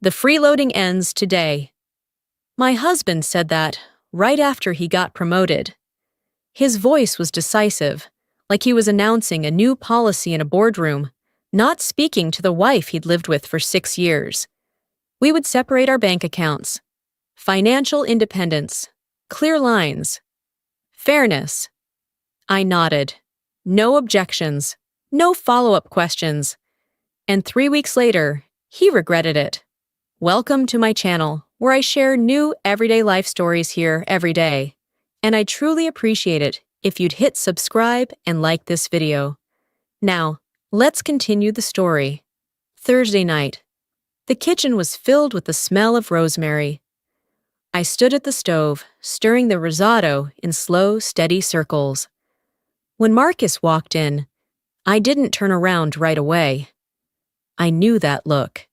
The freeloading ends today. My husband said that right after he got promoted. His voice was decisive, like he was announcing a new policy in a boardroom, not speaking to the wife he'd lived with for 6 years. We would separate our bank accounts. Financial independence. Clear lines. Fairness. I nodded. No objections. No follow-up questions. And 3 weeks later, he regretted it. Welcome to my channel, where I share new everyday life stories here every day. And I truly appreciate it if you'd hit subscribe and like this video. Now, let's continue the story. Thursday night. The kitchen was filled with the smell of rosemary. I stood at the stove, stirring the risotto in slow, steady circles. When Marcus walked in, I didn't turn around right away. I knew that look.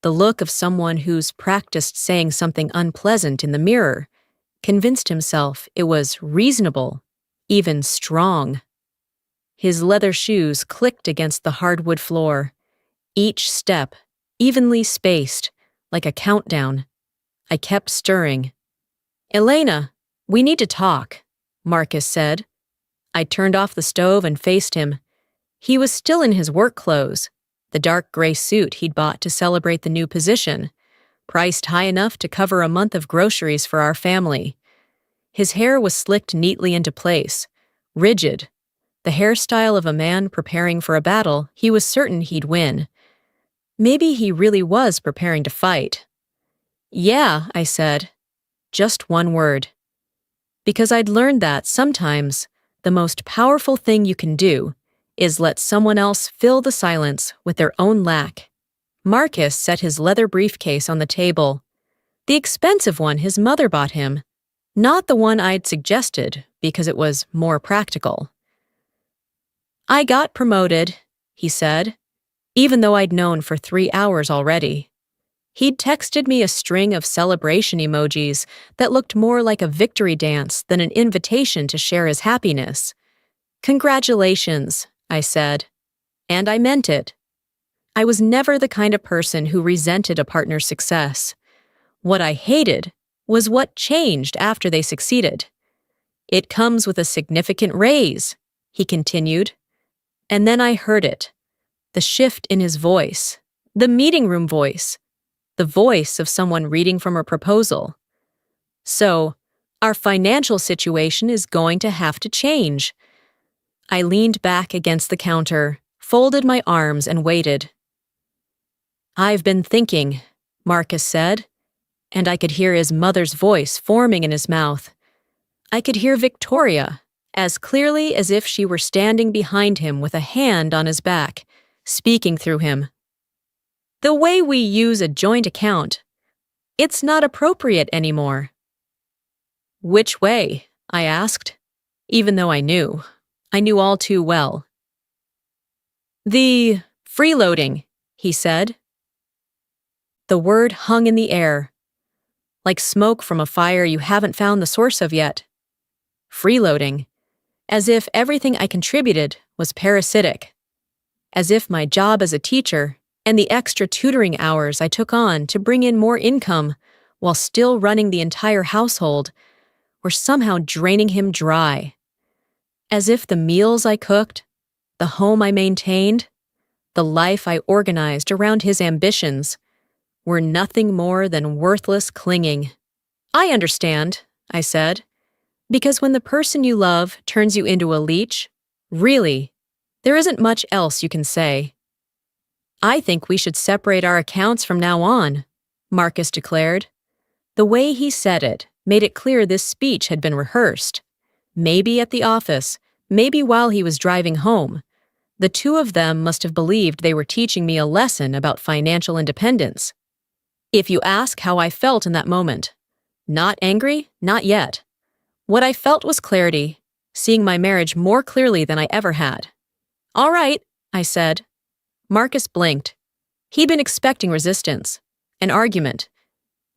The look of someone who's practiced saying something unpleasant in the mirror, convinced himself it was reasonable, even strong. His leather shoes clicked against the hardwood floor, each step evenly spaced, like a countdown. I kept stirring. "Elena, we need to talk," Marcus said. I turned off the stove and faced him. He was still in his work clothes, the dark gray suit he'd bought to celebrate the new position, priced high enough to cover a month of groceries for our family. His hair was slicked neatly into place, rigid, the hairstyle of a man preparing for a battle he was certain he'd win. Maybe he really was preparing to fight. "Yeah," I said. Just one word. Because I'd learned that sometimes the most powerful thing you can do is let someone else fill the silence with their own lack. Marcus set his leather briefcase on the table. The expensive one his mother bought him, not the one I'd suggested because it was more practical. "I got promoted," he said, even though I'd known for 3 hours already. He'd texted me a string of celebration emojis that looked more like a victory dance than an invitation to share his happiness. "Congratulations," I said. And I meant it. I was never the kind of person who resented a partner's success. What I hated was what changed after they succeeded. "It comes with a significant raise," he continued. And then I heard it. The shift in his voice. The meeting room voice. The voice of someone reading from a proposal. "So, our financial situation is going to have to change." I leaned back against the counter, folded my arms, and waited. "I've been thinking," Marcus said, and I could hear his mother's voice forming in his mouth. I could hear Victoria, as clearly as if she were standing behind him with a hand on his back, speaking through him. "The way we use a joint account, it's not appropriate anymore." "Which way?" I asked, even though I knew all too well. "The freeloading," he said. The word hung in the air, like smoke from a fire you haven't found the source of yet. Freeloading, as if everything I contributed was parasitic, as if my job as a teacher and the extra tutoring hours I took on to bring in more income while still running the entire household were somehow draining him dry. As if the meals I cooked, the home I maintained, the life I organized around his ambitions were nothing more than worthless clinging. "I understand," I said, "because when the person you love turns you into a leech, really, there isn't much else you can say." "I think we should separate our accounts from now on," Marcus declared. The way he said it made it clear this speech had been rehearsed. Maybe at the office, maybe while he was driving home. The two of them must have believed they were teaching me a lesson about financial independence. If you ask how I felt in that moment, not angry, not yet. What I felt was clarity, seeing my marriage more clearly than I ever had. "All right," I said. Marcus blinked. He'd been expecting resistance, an argument,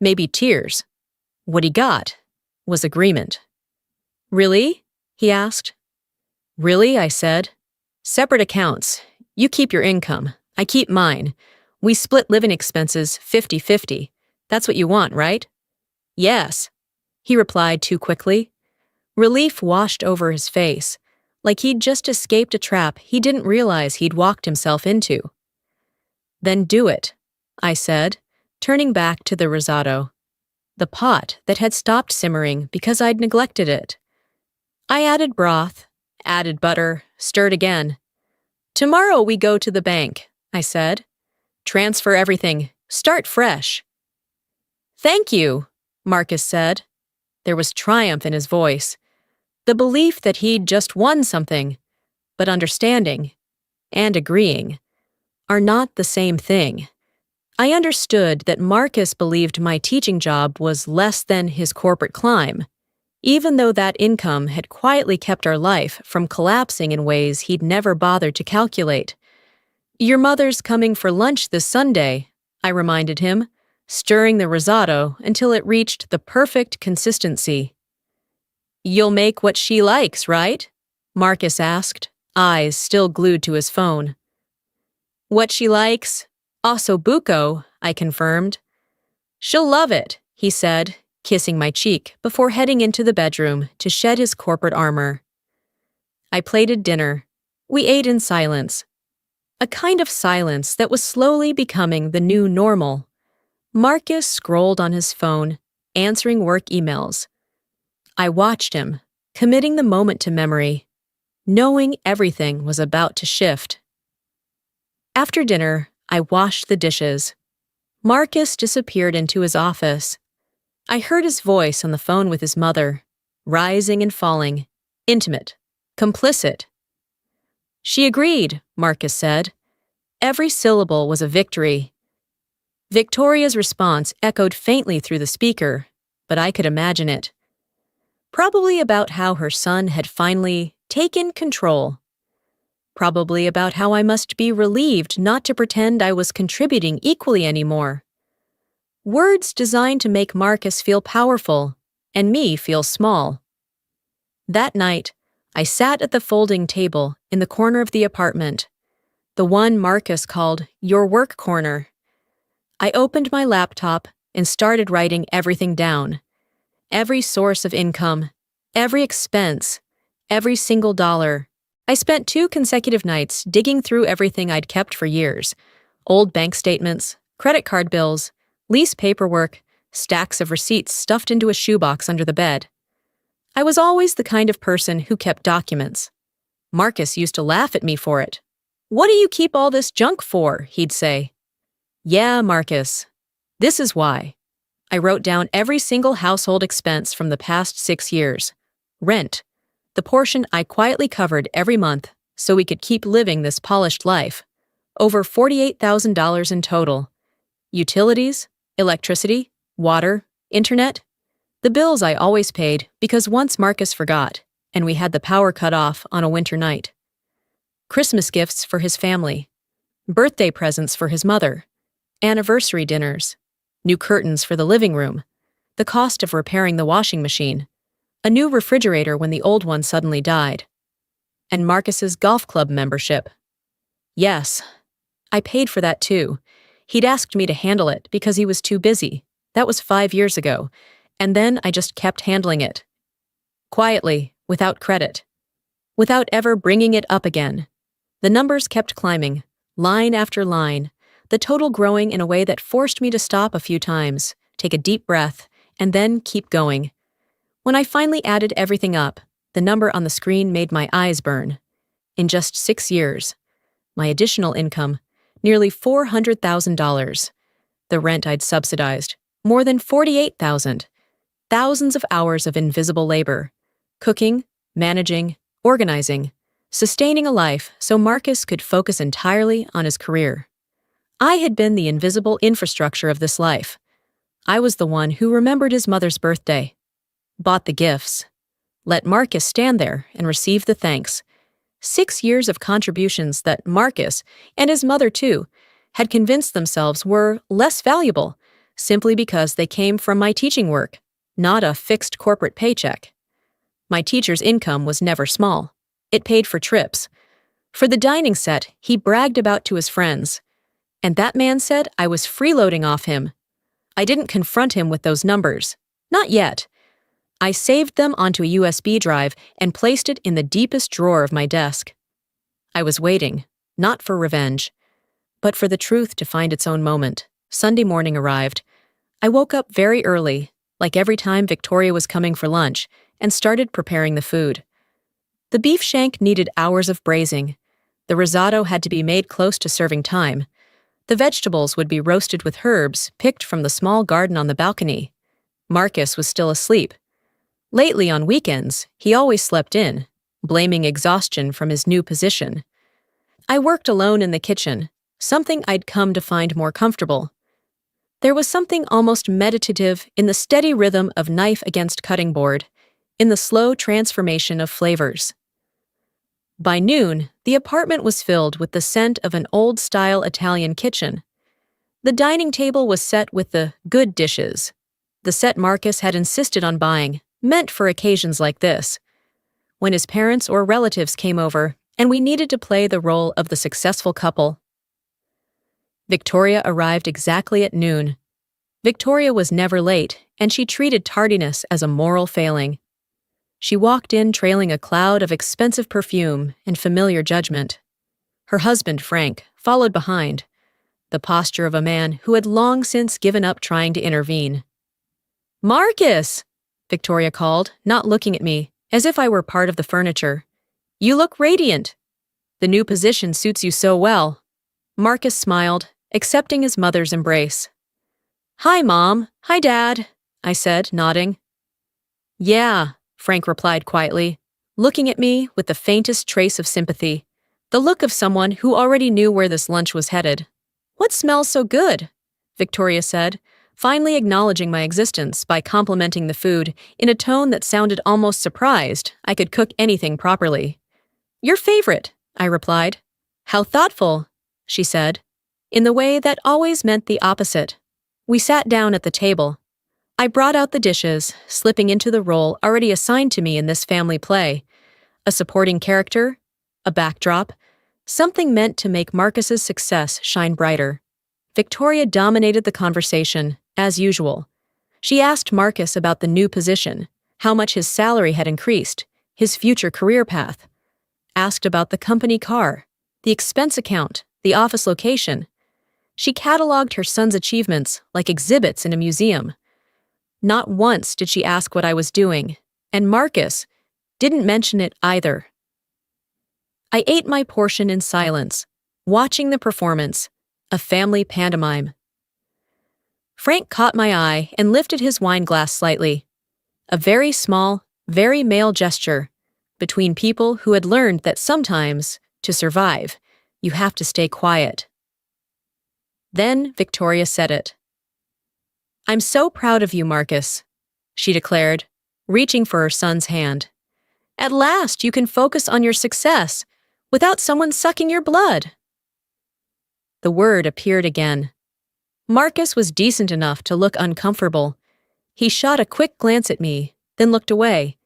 maybe tears. What he got was agreement. "Really?" he asked. "Really," I said. "Separate accounts. You keep your income. I keep mine. We split living expenses 50-50. That's what you want, right? Yes, he replied too quickly. Relief washed over his face, like he'd just escaped a trap he didn't realize he'd walked himself into. Then do it, I said, turning back to the risotto, the pot that had stopped simmering because I'd neglected it. I added broth, added butter, stirred again. Tomorrow we go to the bank, I said. Transfer everything. Start fresh. Thank you, Marcus said. There was triumph in his voice. The belief that he'd just won something, but understanding and agreeing are not the same thing. I understood that Marcus believed my teaching job was less than his corporate climb, even though that income had quietly kept our life from collapsing in ways he'd never bothered to calculate. Your mother's coming for lunch this Sunday, I reminded him, stirring the risotto until it reached the perfect consistency. You'll make what she likes, right? Marcus asked, eyes still glued to his phone. What she likes? Osso buco, I confirmed. She'll love it, he said, kissing my cheek before heading into the bedroom to shed his corporate armor. I plated dinner. We ate in silence. A kind of silence that was slowly becoming the new normal. Marcus scrolled on his phone, answering work emails. I watched him, committing the moment to memory, knowing everything was about to shift. After dinner, I washed the dishes. Marcus disappeared into his office. I heard his voice on the phone with his mother, rising and falling, intimate, complicit. She agreed, Marcus said. Every syllable was a victory. Victoria's response echoed faintly through the speaker, but I could imagine it. Probably about how her son had finally taken control. Probably about how I must be relieved not to pretend I was contributing equally anymore. Words designed to make Marcus feel powerful and me feel small. That night, I sat at the folding table in the corner of the apartment, the one Marcus called your work corner. I opened my laptop and started writing everything down. Every source of income, every expense, every single dollar. I spent 2 consecutive nights digging through everything I'd kept for years. Old bank statements, credit card bills, lease paperwork, stacks of receipts stuffed into a shoebox under the bed. I was always the kind of person who kept documents. Marcus used to laugh at me for it. What do you keep all this junk for? He'd say. Yeah, Marcus. This is why. I wrote down every single household expense from the past 6 years. Rent, the portion I quietly covered every month so we could keep living this polished life. Over $48,000 in total. Utilities, electricity, water, internet. The bills I always paid because once Marcus forgot, and we had the power cut off on a winter night. Christmas gifts for his family. Birthday presents for his mother. Anniversary dinners. New curtains for the living room. The cost of repairing the washing machine. A new refrigerator when the old one suddenly died. And Marcus's golf club membership. Yes, I paid for that too. He'd asked me to handle it because he was too busy. That was 5 years ago. And then I just kept handling it. Quietly, without credit. Without ever bringing it up again. The numbers kept climbing, line after line, the total growing in a way that forced me to stop a few times, take a deep breath, and then keep going. When I finally added everything up, the number on the screen made my eyes burn. In just 6 years, my additional income, nearly $400,000. The rent I'd subsidized, more than $48,000. Thousands of hours of invisible labor. Cooking, managing, organizing, sustaining a life so Marcus could focus entirely on his career. I had been the invisible infrastructure of this life. I was the one who remembered his mother's birthday, bought the gifts, let Marcus stand there and receive the thanks. 6 years of contributions that Marcus, and his mother too, had convinced themselves were less valuable simply because they came from my teaching work, not a fixed corporate paycheck. My teacher's income was never small. It paid for trips, for the dining set he bragged about to his friends, And that man said I was freeloading off him. I didn't confront him with those numbers. Not yet. I saved them onto a USB drive and placed it in the deepest drawer of my desk. I was waiting, not for revenge, but for the truth to find its own moment. Sunday morning arrived. I woke up very early, like every time Victoria was coming for lunch, and started preparing the food. The beef shank needed hours of braising. The risotto had to be made close to serving time. The vegetables would be roasted with herbs picked from the small garden on the balcony. Marcus was still asleep. Lately, on weekends, he always slept in, blaming exhaustion from his new position. I worked alone in the kitchen, something I'd come to find more comfortable. There was something almost meditative in the steady rhythm of knife against cutting board, in the slow transformation of flavors. By noon, the apartment was filled with the scent of an old-style Italian kitchen. The dining table was set with the good dishes, the set Marcus had insisted on buying, meant for occasions like this, when his parents or relatives came over and we needed to play the role of the successful couple. Victoria arrived exactly at noon. Victoria was never late, and she treated tardiness as a moral failing. She walked in trailing a cloud of expensive perfume and familiar judgment. Her husband, Frank, followed behind, the posture of a man who had long since given up trying to intervene. "Marcus!" Victoria called, not looking at me, as if I were part of the furniture. "You look radiant. The new position suits you so well." Marcus smiled, accepting his mother's embrace. "Hi, Mom. Hi, Dad," I said, nodding. "Yeah," Frank replied quietly, looking at me with the faintest trace of sympathy, the look of someone who already knew where this lunch was headed. "What smells so good?" Victoria said, finally acknowledging my existence by complimenting the food in a tone that sounded almost surprised I could cook anything properly. "Your favorite," I replied. "How thoughtful," she said, in the way that always meant the opposite. We sat down at the table. I brought out the dishes, slipping into the role already assigned to me in this family play. A supporting character, a backdrop, something meant to make Marcus's success shine brighter. Victoria dominated the conversation, as usual. She asked Marcus about the new position, how much his salary had increased, his future career path. Asked about the company car, the expense account, the office location. She cataloged her son's achievements like exhibits in a museum. Not once did she ask what I was doing, and Marcus didn't mention it either. I ate my portion in silence, watching the performance, a family pantomime. Frank caught my eye and lifted his wine glass slightly. A very small, very male gesture between people who had learned that sometimes, to survive, you have to stay quiet. Then Victoria said it. "I'm so proud of you, Marcus," she declared, reaching for her son's hand. "At last you can focus on your success without someone sucking your blood." The word appeared again. Marcus was decent enough to look uncomfortable. He shot a quick glance at me, then looked away.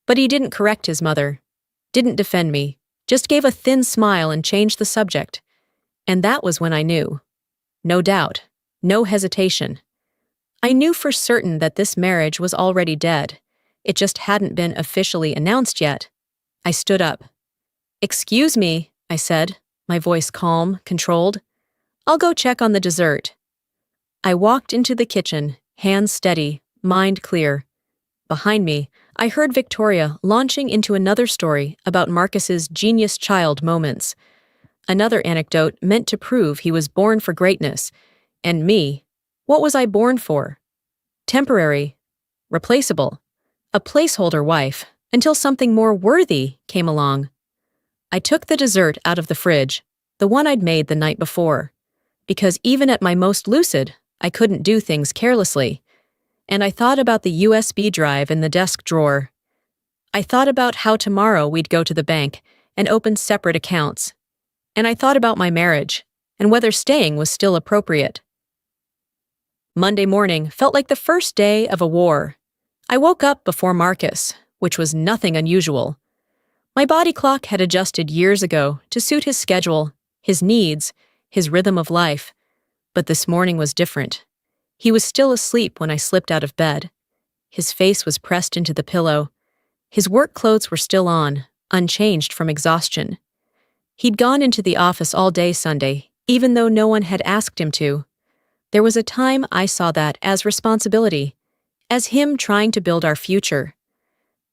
But he didn't correct his mother, didn't defend me, just gave a thin smile and changed the subject. And that was when I knew. No doubt, no hesitation. I knew for certain that this marriage was already dead. It just hadn't been officially announced yet. I stood up. "Excuse me," I said, my voice calm, controlled. "I'll go check on the dessert." I walked into the kitchen, hands steady, mind clear. Behind me, I heard Victoria launching into another story about Marcus's genius child moments. Another anecdote meant to prove he was born for greatness. And me, what was I born for? Temporary, replaceable, a placeholder wife, until something more worthy came along. I took the dessert out of the fridge, the one I'd made the night before, because even at my most lucid, I couldn't do things carelessly. And I thought about the USB drive in the desk drawer. I thought about how tomorrow we'd go to the bank and open separate accounts. And I thought about my marriage and whether staying was still appropriate. Monday morning felt like the first day of a war. I woke up before Marcus, which was nothing unusual. My body clock had adjusted years ago to suit his schedule, his needs, his rhythm of life. But this morning was different. He was still asleep when I slipped out of bed. His face was pressed into the pillow. His work clothes were still on, unchanged from exhaustion. He'd gone into the office all day Sunday, even though no one had asked him to. There was a time I saw that as responsibility, as him trying to build our future.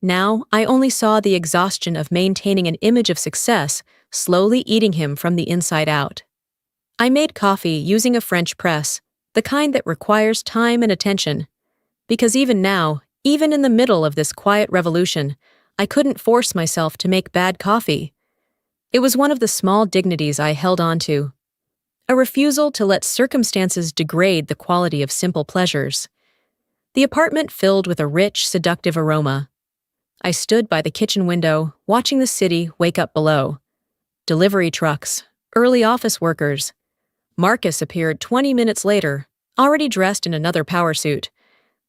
Now, I only saw the exhaustion of maintaining an image of success slowly eating him from the inside out. I made coffee using a French press, the kind that requires time and attention. Because even now, even in the middle of this quiet revolution, I couldn't force myself to make bad coffee. It was one of the small dignities I held on to. A refusal to let circumstances degrade the quality of simple pleasures. The apartment filled with a rich, seductive aroma. I stood by the kitchen window, watching the city wake up below. Delivery trucks, early office workers. Marcus appeared 20 minutes later, already dressed in another power suit.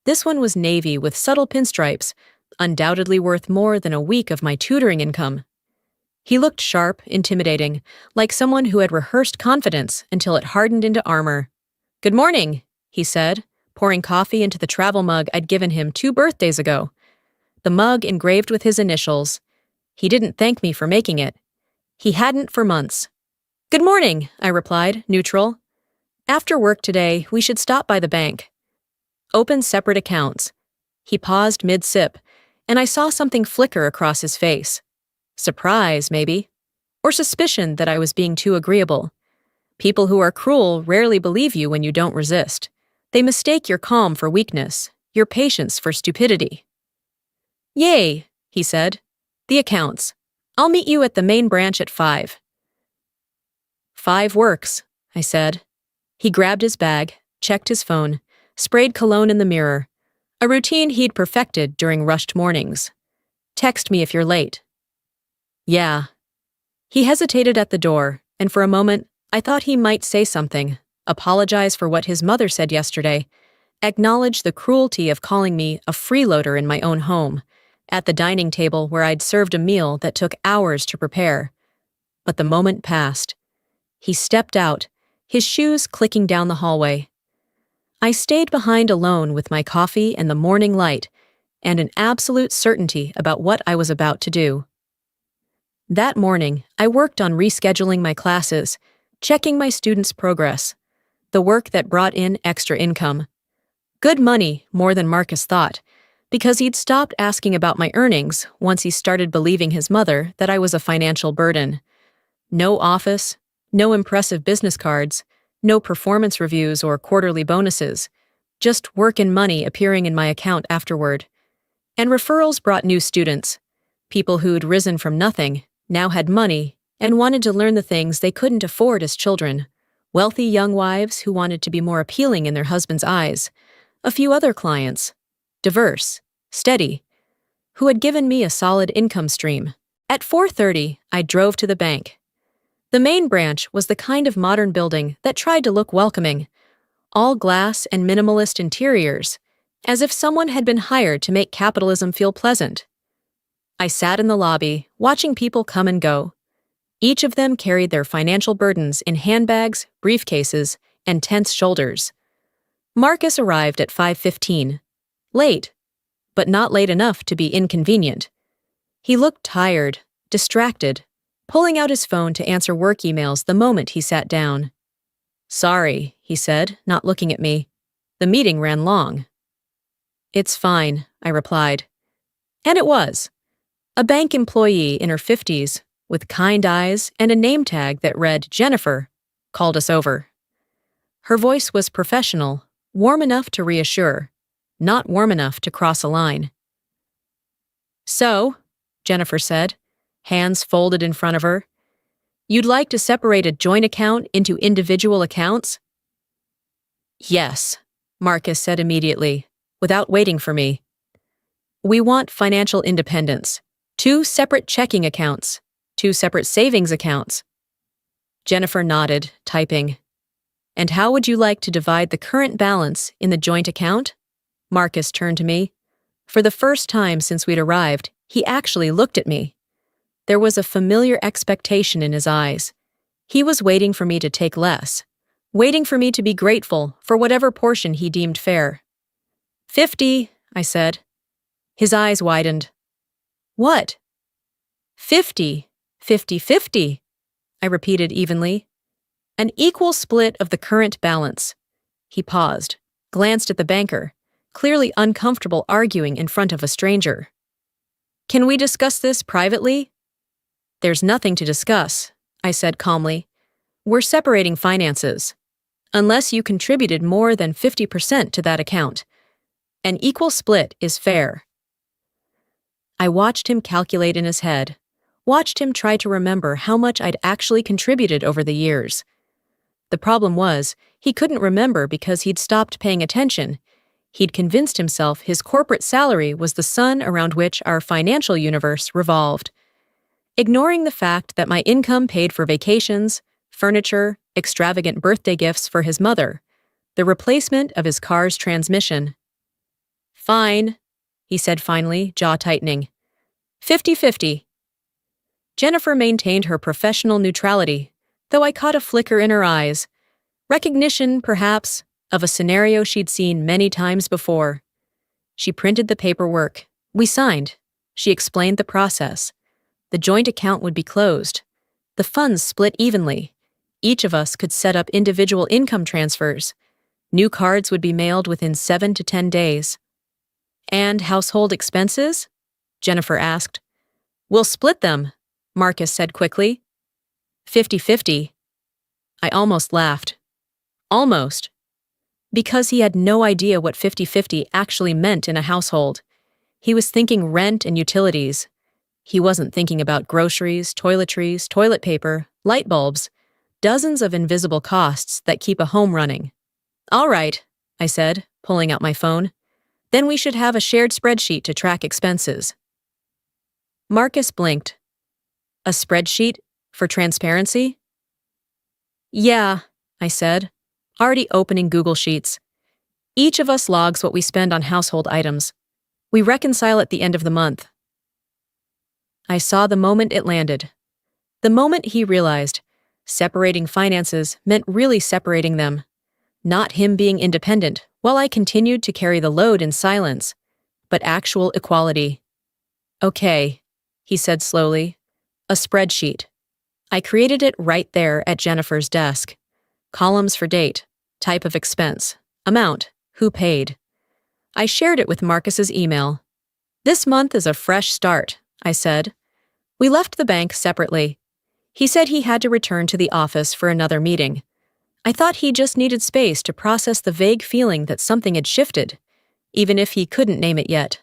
This one was navy with subtle pinstripes, undoubtedly worth more than a week of my tutoring income. He looked sharp, intimidating, like someone who had rehearsed confidence until it hardened into armor. "Good morning," he said, pouring coffee into the travel mug I'd given him 2 birthdays ago. The mug engraved with his initials. He didn't thank me for making it. He hadn't for months. "Good morning," I replied, neutral. "After work today, we should stop by the bank. Open separate accounts." He paused mid-sip, and I saw something flicker across his face. Surprise, maybe. Or suspicion that I was being too agreeable. People who are cruel rarely believe you when you don't resist. They mistake your calm for weakness, your patience for stupidity. "Yay," he said. "The accounts. I'll meet you at the main branch at 5. 5 works, I said. He grabbed his bag, checked his phone, sprayed cologne in the mirror, a routine he'd perfected during rushed mornings. "Text me if you're late." "Yeah." He hesitated at the door, and for a moment, I thought he might say something, apologize for what his mother said yesterday, acknowledge the cruelty of calling me a freeloader in my own home, at the dining table where I'd served a meal that took hours to prepare. But the moment passed. He stepped out, his shoes clicking down the hallway. I stayed behind alone with my coffee and the morning light, and an absolute certainty about what I was about to do. That morning, I worked on rescheduling my classes, checking my students' progress, the work that brought in extra income. Good money, more than Marcus thought, because he'd stopped asking about my earnings once he started believing his mother that I was a financial burden. No office, no impressive business cards, no performance reviews or quarterly bonuses, just work and money appearing in my account afterward. And referrals brought new students, people who'd risen from nothing, now had money, and wanted to learn the things they couldn't afford as children, wealthy young wives who wanted to be more appealing in their husbands' eyes, a few other clients, diverse, steady, who had given me a solid income stream. At 4:30, I drove to the bank. The main branch was the kind of modern building that tried to look welcoming, all glass and minimalist interiors, as if someone had been hired to make capitalism feel pleasant. I sat in the lobby, watching people come and go. Each of them carried their financial burdens in handbags, briefcases, and tense shoulders. Marcus arrived at 5:15. Late, but not late enough to be inconvenient. He looked tired, distracted, pulling out his phone to answer work emails the moment he sat down. "Sorry," he said, not looking at me. "The meeting ran long." "It's fine," I replied. And it was. A bank employee in her 50s, with kind eyes and a name tag that read Jennifer, called us over. Her voice was professional, warm enough to reassure, not warm enough to cross a line. "So," Jennifer said, hands folded in front of her, "you'd like to separate a joint account into individual accounts?" "Yes," Marcus said immediately, without waiting for me. "We want financial independence. 2 separate checking accounts, 2 separate savings accounts." Jennifer nodded, typing. "And how would you like to divide the current balance in the joint account?" Marcus turned to me. For the first time since we'd arrived, he actually looked at me. There was a familiar expectation in his eyes. He was waiting for me to take less, waiting for me to be grateful for whatever portion he deemed fair. 50, I said. His eyes widened. What? 50, 50-50, I repeated evenly. An equal split of the current balance. He paused, glanced at the banker, clearly uncomfortable arguing in front of a stranger. Can we discuss this privately? There's nothing to discuss, I said calmly. We're separating finances. Unless you contributed more than 50% to that account. An equal split is fair. I watched him calculate in his head, watched him try to remember how much I'd actually contributed over the years. The problem was, he couldn't remember because he'd stopped paying attention. He'd convinced himself his corporate salary was the sun around which our financial universe revolved. Ignoring the fact that my income paid for vacations, furniture, extravagant birthday gifts for his mother, the replacement of his car's transmission. Fine, he said finally, jaw tightening. 50-50. Jennifer maintained her professional neutrality, though I caught a flicker in her eyes. Recognition, perhaps, of a scenario she'd seen many times before. She printed the paperwork. We signed. She explained the process. The joint account would be closed. The funds split evenly. Each of us could set up individual income transfers. New cards would be mailed within 7 to 10 days. And household expenses? Jennifer asked. We'll split them, Marcus said quickly. 50-50. I almost laughed. Almost. Because he had no idea what 50-50 actually meant in a household. He was thinking rent and utilities. He wasn't thinking about groceries, toiletries, toilet paper, light bulbs, dozens of invisible costs that keep a home running. All right, I said, pulling out my phone. Then we should have a shared spreadsheet to track expenses. Marcus blinked. A spreadsheet? For transparency? Yeah, I said, already opening Google Sheets. Each of us logs what we spend on household items. We reconcile at the end of the month. I saw the moment it landed. The moment he realized separating finances meant really separating them. Not him being independent, while I continued to carry the load in silence, but actual equality. Okay, he said slowly. A spreadsheet. I created it right there at Jennifer's desk. Columns for date, type of expense, amount, who paid. I shared it with Marcus's email. This month is a fresh start, I said. We left the bank separately. He said he had to return to the office for another meeting. I thought he just needed space to process the vague feeling that something had shifted, even if he couldn't name it yet.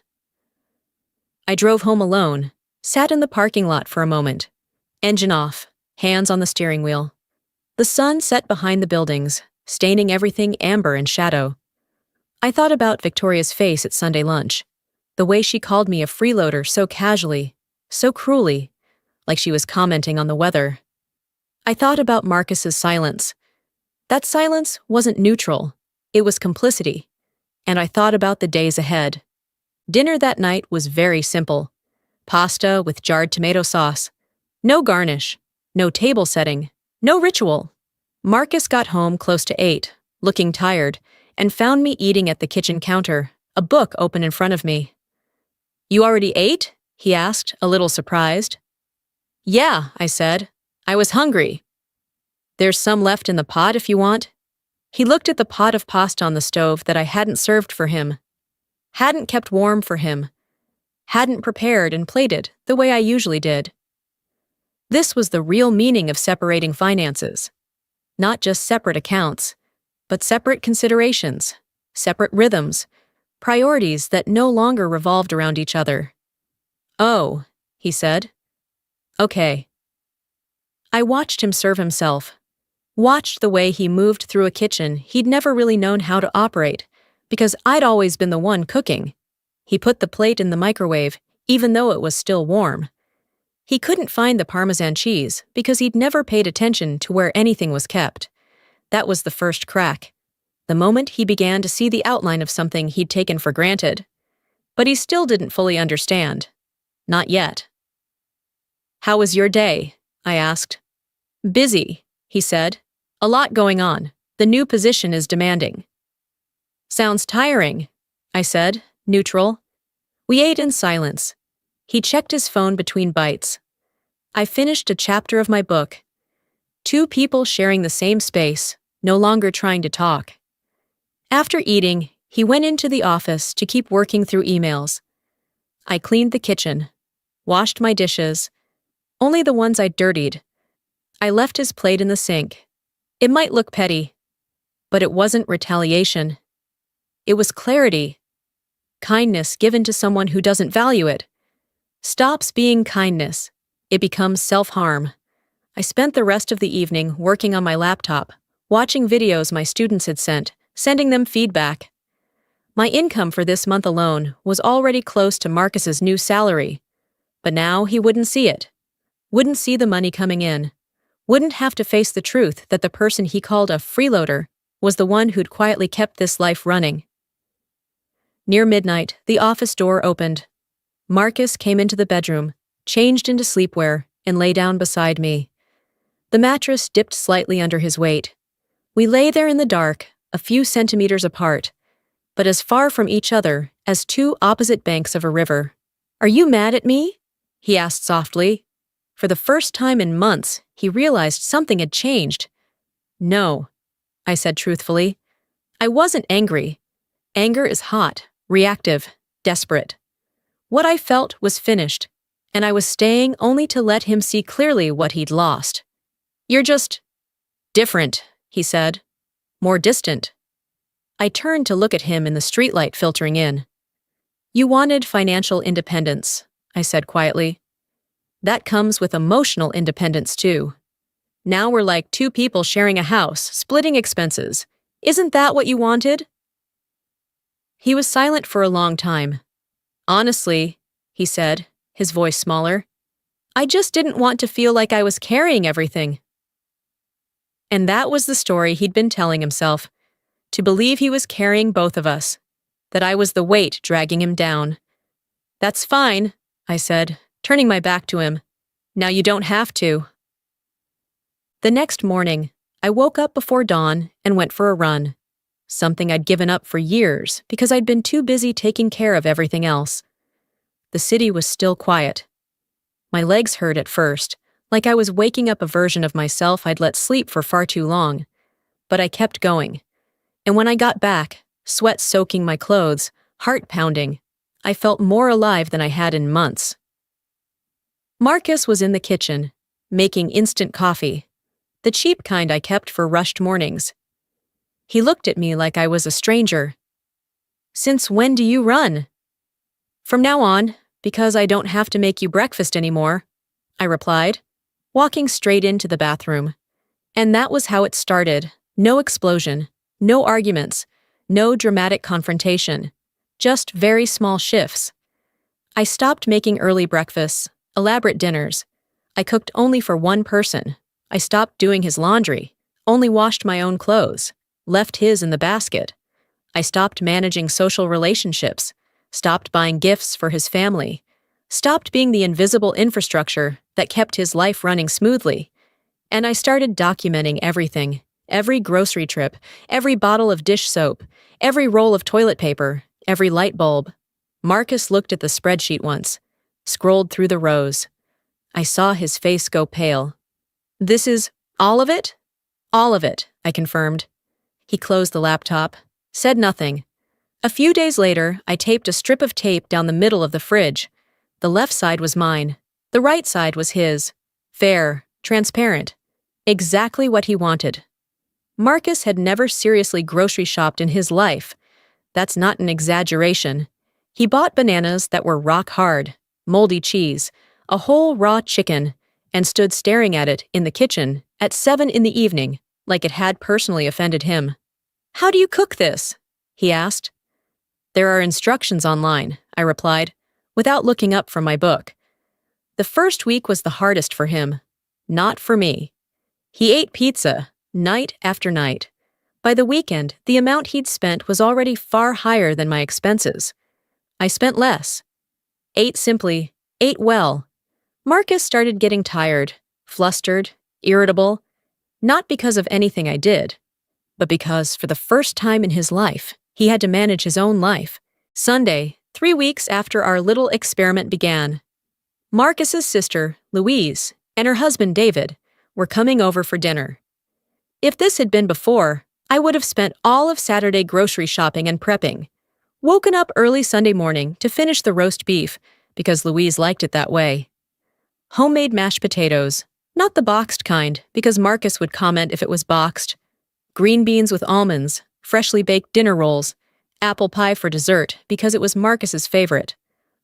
I drove home alone, sat in the parking lot for a moment. Engine off, hands on the steering wheel. The sun set behind the buildings, staining everything amber and shadow. I thought about Victoria's face at Sunday lunch, the way she called me a freeloader so casually, so cruelly, like she was commenting on the weather. I thought about Marcus's silence. That silence wasn't neutral, it was complicity. And I thought about the days ahead. Dinner that night was very simple. Pasta with jarred tomato sauce. No garnish, no table setting, no ritual. Marcus got home close to 8, looking tired, and found me eating at the kitchen counter, a book open in front of me. You already ate? He asked, a little surprised. Yeah, I said. I was hungry. There's some left in the pot if you want. He looked at the pot of pasta on the stove that I hadn't served for him, hadn't kept warm for him, hadn't prepared and plated the way I usually did. This was the real meaning of separating finances. Not just separate accounts, but separate considerations, separate rhythms, priorities that no longer revolved around each other. Oh, he said. Okay. I watched him serve himself, watched the way he moved through a kitchen he'd never really known how to operate, because I'd always been the one cooking. He put the plate in the microwave, even though it was still warm. He couldn't find the Parmesan cheese because he'd never paid attention to where anything was kept. That was the first crack, the moment he began to see the outline of something he'd taken for granted. But he still didn't fully understand. Not yet. How was your day? I asked. Busy, he said. A lot going on. The new position is demanding. Sounds tiring, I said, neutral. We ate in silence. He checked his phone between bites. I finished a chapter of my book. Two people sharing the same space, no longer trying to talk. After eating, he went into the office to keep working through emails. I cleaned the kitchen, washed my dishes, only the ones I'd dirtied. I left his plate in the sink. It might look petty, but it wasn't retaliation. It was clarity. Kindness given to someone who doesn't value it stops being kindness. It becomes self-harm. I spent the rest of the evening working on my laptop, watching videos my students had sent, sending them feedback. My income for this month alone was already close to Marcus's new salary, but now he wouldn't see it. Wouldn't see the money coming in. Wouldn't have to face the truth that the person he called a freeloader was the one who'd quietly kept this life running. Near midnight, the office door opened. Marcus came into the bedroom, changed into sleepwear, and lay down beside me. The mattress dipped slightly under his weight. We lay there in the dark, a few centimeters apart, but as far from each other as two opposite banks of a river. "Are you mad at me?" he asked softly. For the first time in months, he realized something had changed. "No," I said truthfully. I wasn't angry. Anger is hot, reactive, desperate. What I felt was finished, and I was staying only to let him see clearly what he'd lost. "You're just different," he said. More distant. I turned to look at him in the streetlight filtering in. "You wanted financial independence," I said quietly. "That comes with emotional independence, too. Now we're like two people sharing a house, splitting expenses. Isn't that what you wanted?" He was silent for a long time. "Honestly," he said, his voice smaller, "I just didn't want to feel like I was carrying everything." And that was the story he'd been telling himself. To believe he was carrying both of us. That I was the weight dragging him down. "That's fine," I said, turning my back to him. "Now you don't have to." The next morning, I woke up before dawn and went for a run. Something I'd given up for years because I'd been too busy taking care of everything else. The city was still quiet. My legs hurt at first, like I was waking up a version of myself I'd let sleep for far too long. But I kept going. And when I got back, sweat soaking my clothes, heart pounding, I felt more alive than I had in months. Marcus was in the kitchen, making instant coffee, the cheap kind I kept for rushed mornings. He looked at me like I was a stranger. "Since when do you run?" "From now on, because I don't have to make you breakfast anymore," I replied, walking straight into the bathroom. And that was how it started. No explosion, no arguments, no dramatic confrontation, just very small shifts. I stopped making early breakfasts, elaborate dinners. I cooked only for one person. I stopped doing his laundry, only washed my own clothes, left his in the basket. I stopped managing social relationships, stopped buying gifts for his family, stopped being the invisible infrastructure that kept his life running smoothly. And I started documenting everything, every grocery trip, every bottle of dish soap, every roll of toilet paper, every light bulb. Marcus looked at the spreadsheet once, scrolled through the rows. I saw his face go pale. "This is all of it?" "All of it," I confirmed. He closed the laptop, said nothing. A few days later, I taped a strip of tape down the middle of the fridge. The left side was mine. The right side was his. Fair, transparent. Exactly what he wanted. Marcus had never seriously grocery shopped in his life. That's not an exaggeration. He bought bananas that were rock hard, moldy cheese, a whole raw chicken, and stood staring at it in the kitchen at 7 in the evening, like it had personally offended him. "How do you cook this?" he asked. "There are instructions online," I replied, without looking up from my book. The first week was the hardest for him, not for me. He ate pizza, night after night. By the weekend, the amount he'd spent was already far higher than my expenses. I spent less. Ate simply, ate well. Marcus started getting tired, flustered, irritable. Not because of anything I did, but because, for the first time in his life, he had to manage his own life. Sunday, 3 weeks after our little experiment began, Marcus's sister, Louise, and her husband, David, were coming over for dinner. If this had been before, I would have spent all of Saturday grocery shopping and prepping, woken up early Sunday morning to finish the roast beef because Louise liked it that way. Homemade mashed potatoes, not the boxed kind because Marcus would comment if it was boxed. Green beans with almonds, freshly baked dinner rolls, apple pie for dessert because it was Marcus's favorite.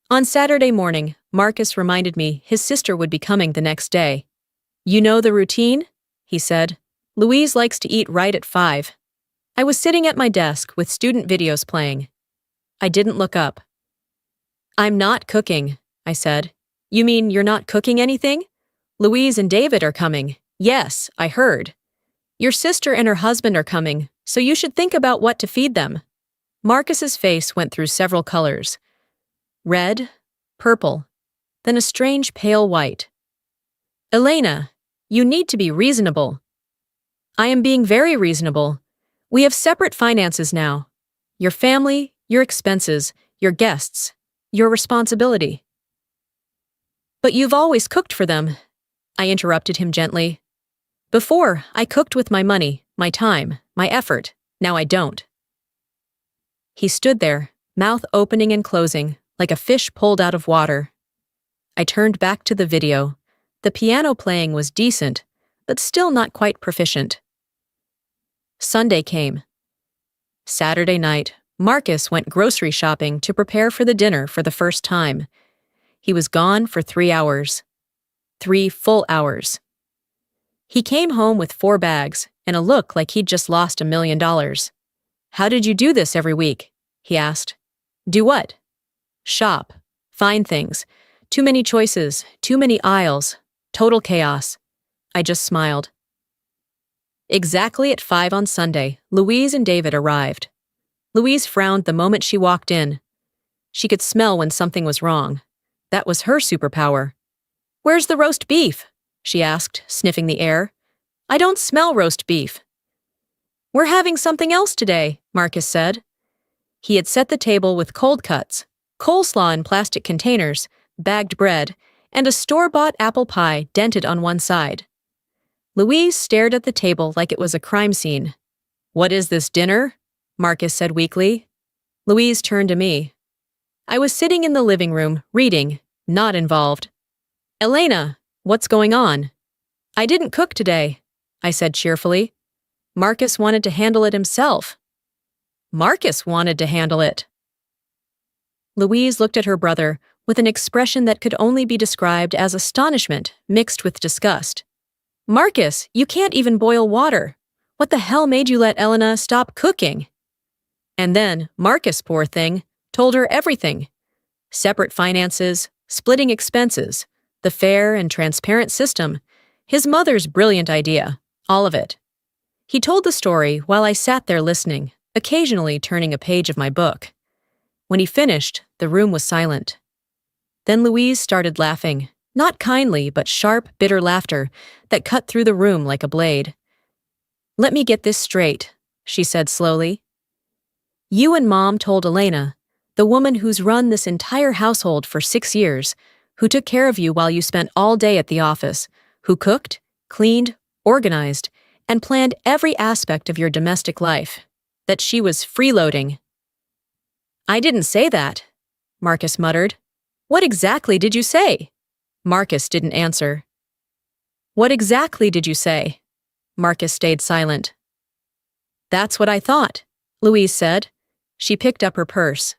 On Saturday morning, Marcus reminded me his sister would be coming the next day. "You know the routine?" he said. "Louise likes to eat right at 5. I was sitting at my desk with student videos playing. I didn't look up. "I'm not cooking," I said. "You mean you're not cooking anything? Louise and David are coming." "Yes, I heard. Your sister and her husband are coming, so you should think about what to feed them." Marcus's face went through several colors. Red, purple, then a strange pale white. "Elena, you need to be reasonable." "I am being very reasonable. We have separate finances now. Your family, your expenses, your guests, your responsibility." "But you've always cooked for them," I interrupted him gently. "Before, I cooked with my money, my time, my effort. Now I don't." He stood there, mouth opening and closing, like a fish pulled out of water. I turned back to the video. The piano playing was decent, but still not quite proficient. Sunday came. Saturday night, Marcus went grocery shopping to prepare for the dinner for the first time. He was gone for 3 hours. 3 full hours. He came home with 4 bags and a look like he'd just lost $1 million. "How did you do this every week?" he asked. "Do what?" "Shop. Find things. Too many choices, too many aisles. Total chaos." I just smiled. Exactly at 5 on Sunday, Louise and David arrived. Louise frowned the moment she walked in. She could smell when something was wrong. That was her superpower. "Where's the roast beef?" she asked, sniffing the air. "I don't smell roast beef." "We're having something else today," Marcus said. He had set the table with cold cuts, coleslaw in plastic containers, bagged bread, and a store-bought apple pie dented on one side. Louise stared at the table like it was a crime scene. "What is this, dinner?" Marcus said weakly. Louise turned to me. I was sitting in the living room, reading, not involved. "Elena, what's going on?" "I didn't cook today," I said cheerfully. Marcus wanted to handle it himself. Marcus wanted to handle it. Louise looked at her brother with an expression that could only be described as astonishment mixed with disgust. "Marcus, you can't even boil water. What the hell made you let Elena stop cooking?" And then, Marcus, poor thing, told her everything. Separate finances, splitting expenses, the fair and transparent system, his mother's brilliant idea, all of it. He told the story while I sat there listening, occasionally turning a page of my book. When he finished, the room was silent. Then Louise started laughing, not kindly but sharp, bitter laughter that cut through the room like a blade. "Let me get this straight," she said slowly. "You and Mom told Elena, the woman who's run this entire household for 6 years, who took care of you while you spent all day at the office, who cooked, cleaned, organized, and planned every aspect of your domestic life, that she was freeloading." "I didn't say that," Marcus muttered. "What exactly did you say?" Marcus didn't answer. "What exactly did you say?" Marcus stayed silent. "That's what I thought," Louise said. She picked up her purse.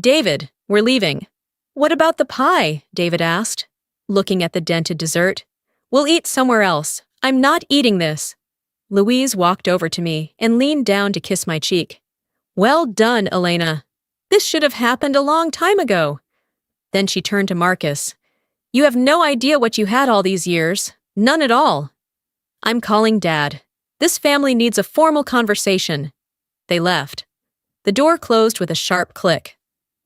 "David, we're leaving." "What about the pie?" David asked, looking at the dented dessert. "We'll eat somewhere else. I'm not eating this." Louise walked over to me and leaned down to kiss my cheek. "Well done, Elena. This should have happened a long time ago." Then she turned to Marcus. "You have no idea what you had all these years. None at all." "I'm calling Dad. This family needs a formal conversation." They left. The door closed with a sharp click.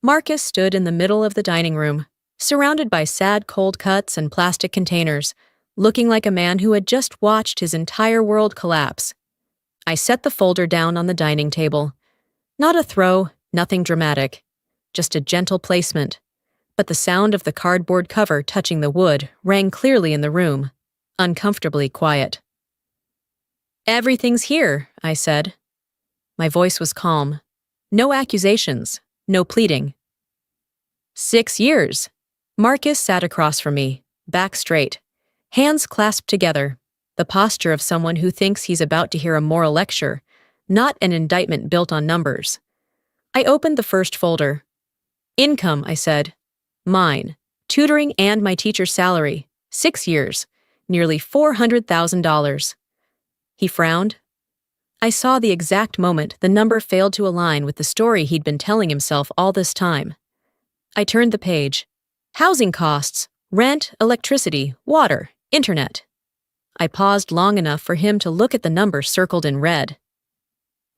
Marcus stood in the middle of the dining room, surrounded by sad cold cuts and plastic containers, looking like a man who had just watched his entire world collapse. I set the folder down on the dining table. Not a throw, nothing dramatic, just a gentle placement. But the sound of the cardboard cover touching the wood rang clearly in the room, uncomfortably quiet. "Everything's here," I said. My voice was calm. No accusations, no pleading. 6 years. Marcus sat across from me, back straight, hands clasped together, the posture of someone who thinks he's about to hear a moral lecture, not an indictment built on numbers. I opened the first folder. "Income," I said. "Mine. Tutoring and my teacher's salary. 6 years. Nearly $400,000. He frowned. I saw the exact moment the number failed to align with the story he'd been telling himself all this time. I turned the page. Housing costs, rent, electricity, water, internet. I paused long enough for him to look at the number circled in red.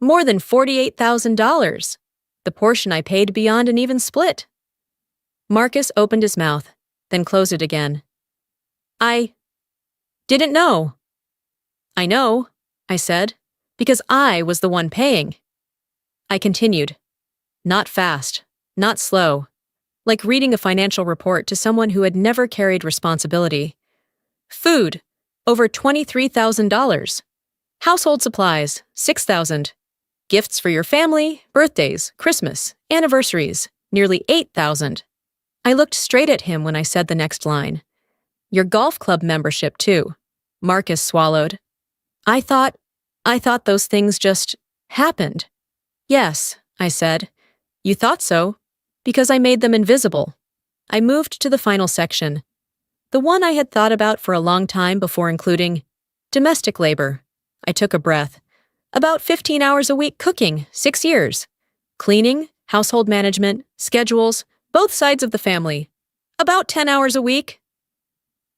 More than $48,000. The portion I paid beyond an even split. Marcus opened his mouth, then closed it again. "I didn't know." "I know," I said, "because I was the one paying." I continued. Not fast, not slow, like reading a financial report to someone who had never carried responsibility. Food, over $23,000. Household supplies, $6,000. Gifts for your family, birthdays, Christmas, anniversaries, nearly $8,000. I looked straight at him when I said the next line. Your golf club membership, too. Marcus swallowed. I thought those things just happened. Yes, I said. You thought so, because I made them invisible. I moved to the final section. The one I had thought about for a long time before including domestic labor. I took a breath. About 15 hours a week cooking, 6 years. Cleaning, household management, schedules, both sides of the family. About 10 hours a week.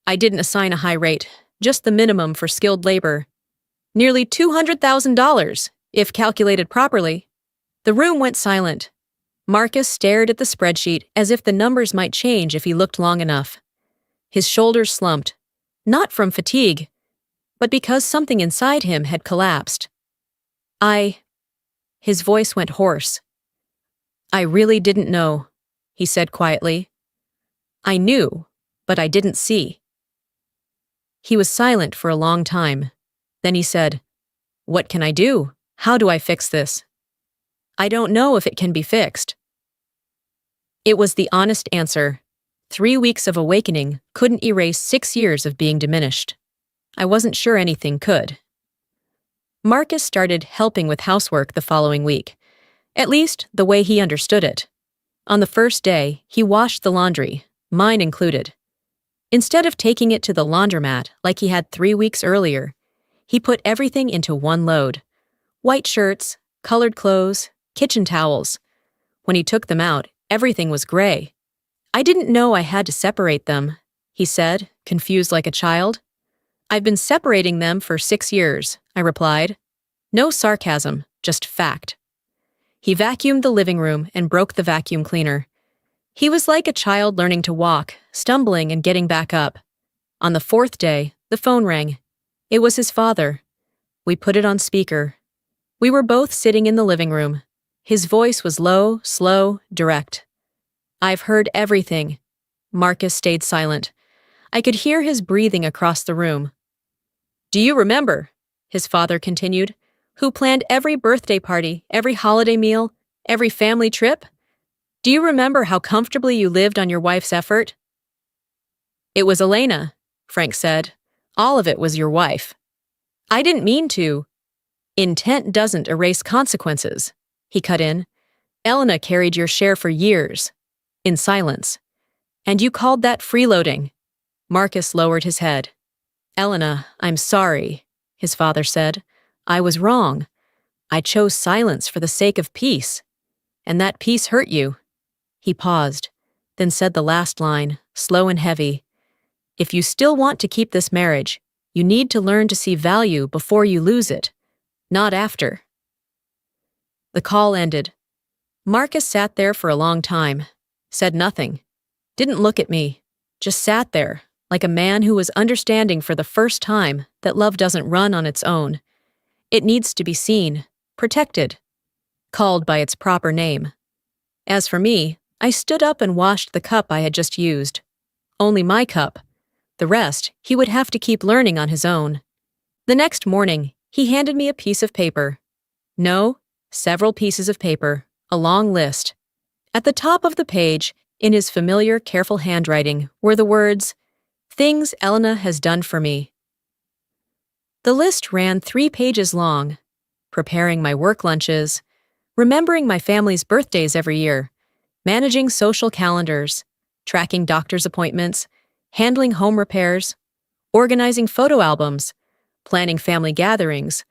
I didn't assign a high rate, just the minimum for skilled labor. Nearly $200,000, if calculated properly. The room went silent. Marcus stared at the spreadsheet as if the numbers might change if he looked long enough. His shoulders slumped, not from fatigue, but because something inside him had collapsed. His voice went hoarse. I really didn't know, he said quietly. I knew, but I didn't see. He was silent for a long time. Then he said, What can I do? How do I fix this? I don't know if it can be fixed. It was the honest answer. 3 weeks of awakening couldn't erase 6 years of being diminished. I wasn't sure anything could. Marcus started helping with housework the following week, at least the way he understood it. On the first day, he washed the laundry, mine included. Instead of taking it to the laundromat like he had 3 weeks earlier, he put everything into one load. White shirts, colored clothes, kitchen towels. When he took them out, everything was gray. I didn't know I had to separate them, he said, confused like a child. I've been separating them for 6 years, I replied. No sarcasm, just fact. He vacuumed the living room and broke the vacuum cleaner. He was like a child learning to walk, stumbling and getting back up. On the 4th day, the phone rang. It was his father. We put it on speaker. We were both sitting in the living room. His voice was low, slow, direct. I've heard everything. Marcus stayed silent. I could hear his breathing across the room. Do you remember, his father continued, who planned every birthday party, every holiday meal, every family trip? Do you remember how comfortably you lived on your wife's effort? It was Elena, Frank said. All of it was your wife. I didn't mean to. Intent doesn't erase consequences, he cut in. Elena carried your share for years, in silence. And you called that freeloading. Marcus lowered his head. Elena, I'm sorry, his father said. I was wrong. I chose silence for the sake of peace. And that peace hurt you. He paused, then said the last line, slow and heavy. If you still want to keep this marriage, you need to learn to see value before you lose it, not after. The call ended. Marcus sat there for a long time, said nothing, didn't look at me, just sat there, like a man who was understanding for the first time that love doesn't run on its own. It needs to be seen, protected, called by its proper name. As for me, I stood up and washed the cup I had just used. Only my cup. The rest, he would have to keep learning on his own. The next morning, he handed me a piece of paper. No, several pieces of paper, a long list. At the top of the page, in his familiar, careful handwriting, were the words, "Things Elena has done for me." The list ran 3 pages long. Preparing my work lunches, remembering my family's birthdays every year, managing social calendars, tracking doctor's appointments, handling home repairs, organizing photo albums, planning family gatherings,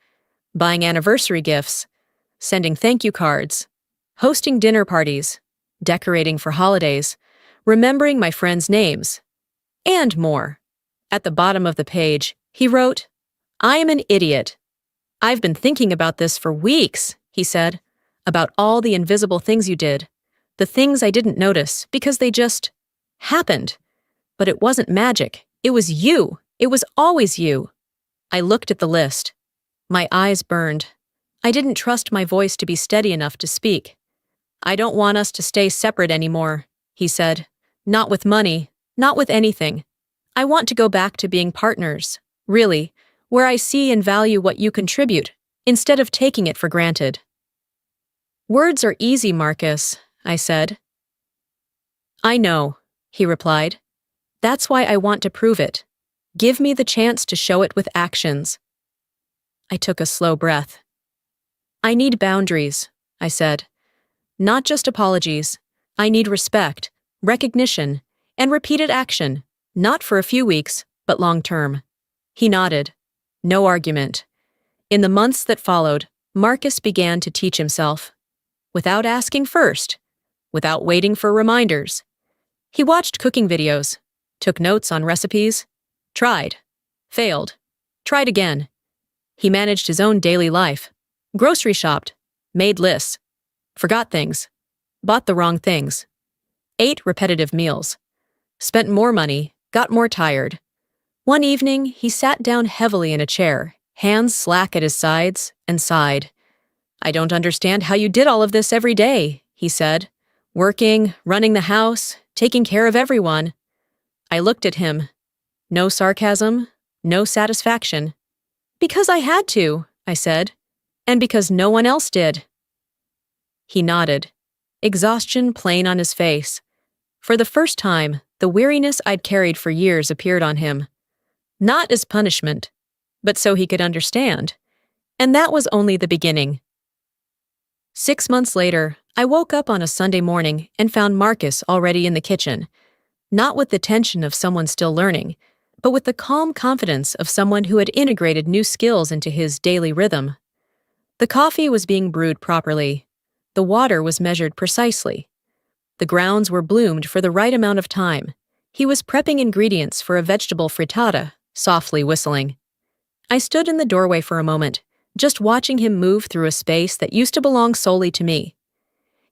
buying anniversary gifts, sending thank you cards, hosting dinner parties, decorating for holidays, remembering my friends' names, and more. At the bottom of the page, he wrote, "I am an idiot. I've been thinking about this for weeks," he said, "about all the invisible things you did, the things I didn't notice because they just happened. But it wasn't magic. It was you. It was always you." I looked at the list. My eyes burned. I didn't trust my voice to be steady enough to speak. "I don't want us to stay separate anymore," he said. "Not with money, not with anything. I want to go back to being partners, really, where I see and value what you contribute, instead of taking it for granted." "Words are easy, Marcus," I said. "I know," he replied. "That's why I want to prove it. Give me the chance to show it with actions." I took a slow breath. "I need boundaries," I said. "Not just apologies. I need respect, recognition, and repeated action, not for a few weeks, but long term." He nodded. No argument. In the months that followed, Marcus began to teach himself. Without asking first, without waiting for reminders. He watched cooking videos, took notes on recipes, tried, failed, tried again. He managed his own daily life, grocery shopped, made lists, forgot things, bought the wrong things, ate repetitive meals, spent more money, got more tired. One evening, he sat down heavily in a chair, hands slack at his sides, and sighed. "I don't understand how you did all of this every day," he said. "Working, running the house, taking care of everyone." I looked at him. No sarcasm, no satisfaction. "Because I had to," I said, "and because no one else did." He nodded, exhaustion plain on his face. For the first time, the weariness I'd carried for years appeared on him. Not as punishment, but so he could understand. And that was only the beginning. 6 months later, I woke up on a Sunday morning and found Marcus already in the kitchen, not with the tension of someone still learning, but with the calm confidence of someone who had integrated new skills into his daily rhythm. The coffee was being brewed properly. The water was measured precisely. The grounds were bloomed for the right amount of time. He was prepping ingredients for a vegetable frittata, softly whistling. I stood in the doorway for a moment, just watching him move through a space that used to belong solely to me.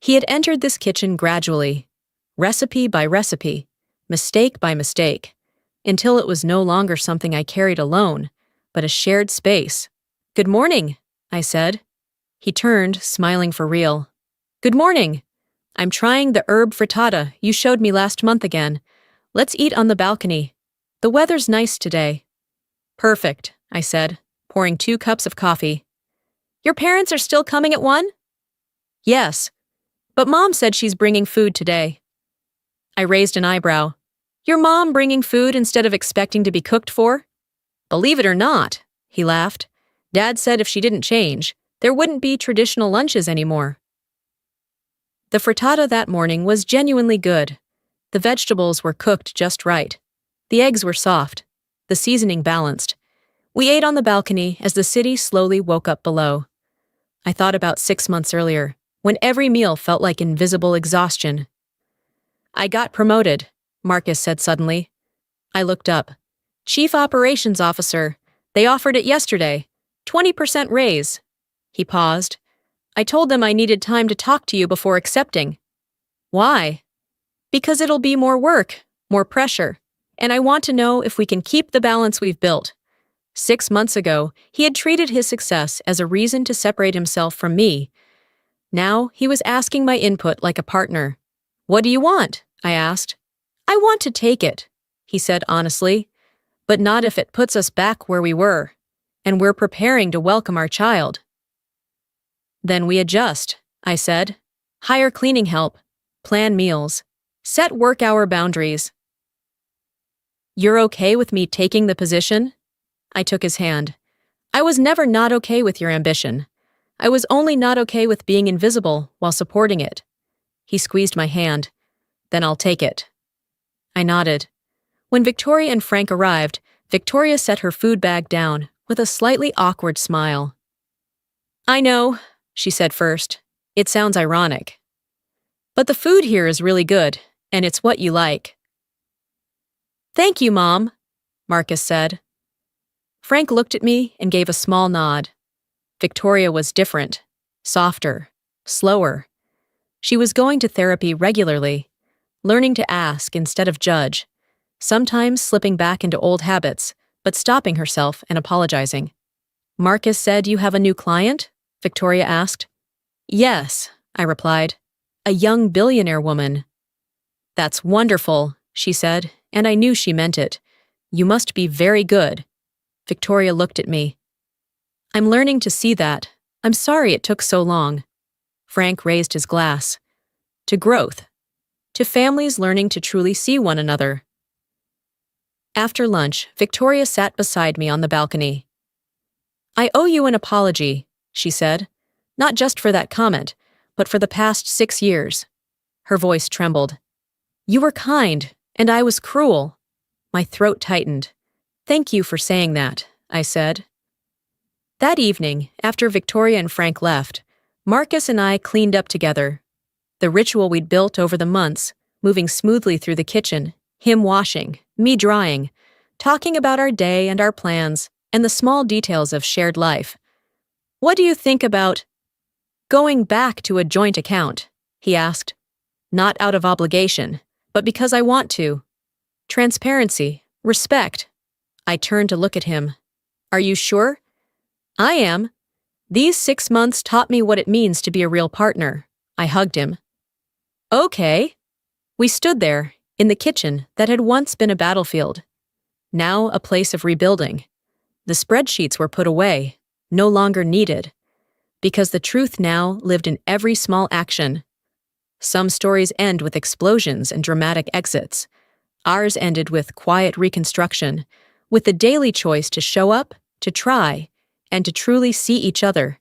He had entered this kitchen gradually, recipe by recipe, mistake by mistake, until it was no longer something I carried alone, but a shared space. "Good morning," I said. He turned, smiling for real. "Good morning. I'm trying the herb frittata you showed me last month again. Let's eat on the balcony. The weather's nice today." "Perfect," I said, pouring 2 cups of coffee. "Your parents are still coming at 1? "Yes, but Mom said she's bringing food today." I raised an eyebrow. "Your mom bringing food instead of expecting to be cooked for?" "Believe it or not," he laughed. "Dad said if she didn't change, there wouldn't be traditional lunches anymore." The frittata that morning was genuinely good. The vegetables were cooked just right. The eggs were soft. The seasoning balanced. We ate on the balcony as the city slowly woke up below. I thought about 6 months earlier, when every meal felt like invisible exhaustion. "I got promoted," Marcus said suddenly. I looked up. "Chief Operations Officer. They offered it yesterday. 20% raise." He paused. "I told them I needed time to talk to you before accepting." "Why?" "Because it'll be more work, more pressure. and I want to know if we can keep the balance we've built. 6 months ago, he had treated his success as a reason to separate himself from me. Now, he was asking my input like a partner. "What do you want?" I asked. "I want to take it," he said honestly, "but not if it puts us back where we were, and we're preparing to welcome our child." "Then we adjust," I said. "Hire cleaning help, plan meals, set work hour boundaries." "You're okay with me taking the position?" I took his hand. "I was never not okay with your ambition. I was only not okay with being invisible while supporting it." He squeezed my hand. "Then I'll take it." I nodded. When Victoria and Frank arrived, Victoria set her food bag down with a slightly awkward smile. "I know," she said first. "It sounds ironic. But the food here is really good, and it's what you like." "Thank you, Mom," Marcus said. Frank looked at me and gave a small nod. Victoria was different, softer, slower. She was going to therapy regularly, learning to ask instead of judge, sometimes slipping back into old habits, but stopping herself and apologizing. "Marcus said you have a new client?" Victoria asked. "Yes," I replied. "A young billionaire woman." "That's wonderful," she said, and I knew she meant it. "You must be very good." Victoria looked at me. "I'm learning to see that. I'm sorry it took so long." Frank raised his glass. "To growth. To families learning to truly see one another." After lunch, Victoria sat beside me on the balcony. "I owe you an apology," she said. "Not just for that comment, but for the past 6 years." Her voice trembled. "You were kind, and I was cruel." My throat tightened. "Thank you for saying that," I said. That evening, after Victoria and Frank left, Marcus and I cleaned up together. The ritual we'd built over the months, moving smoothly through the kitchen, him washing, me drying, talking about our day and our plans, and the small details of shared life. "What do you think about going back to a joint account?" he asked. "Not out of obligation, but because I want to. Transparency, respect." I turned to look at him. "Are you sure?" "I am. These 6 months taught me what it means to be a real partner." I hugged him. "Okay." We stood there, in the kitchen that had once been a battlefield, now a place of rebuilding. The spreadsheets were put away, no longer needed, because the truth now lived in every small action. Some stories end with explosions and dramatic exits. Ours ended with quiet reconstruction, with the daily choice to show up, to try, and to truly see each other.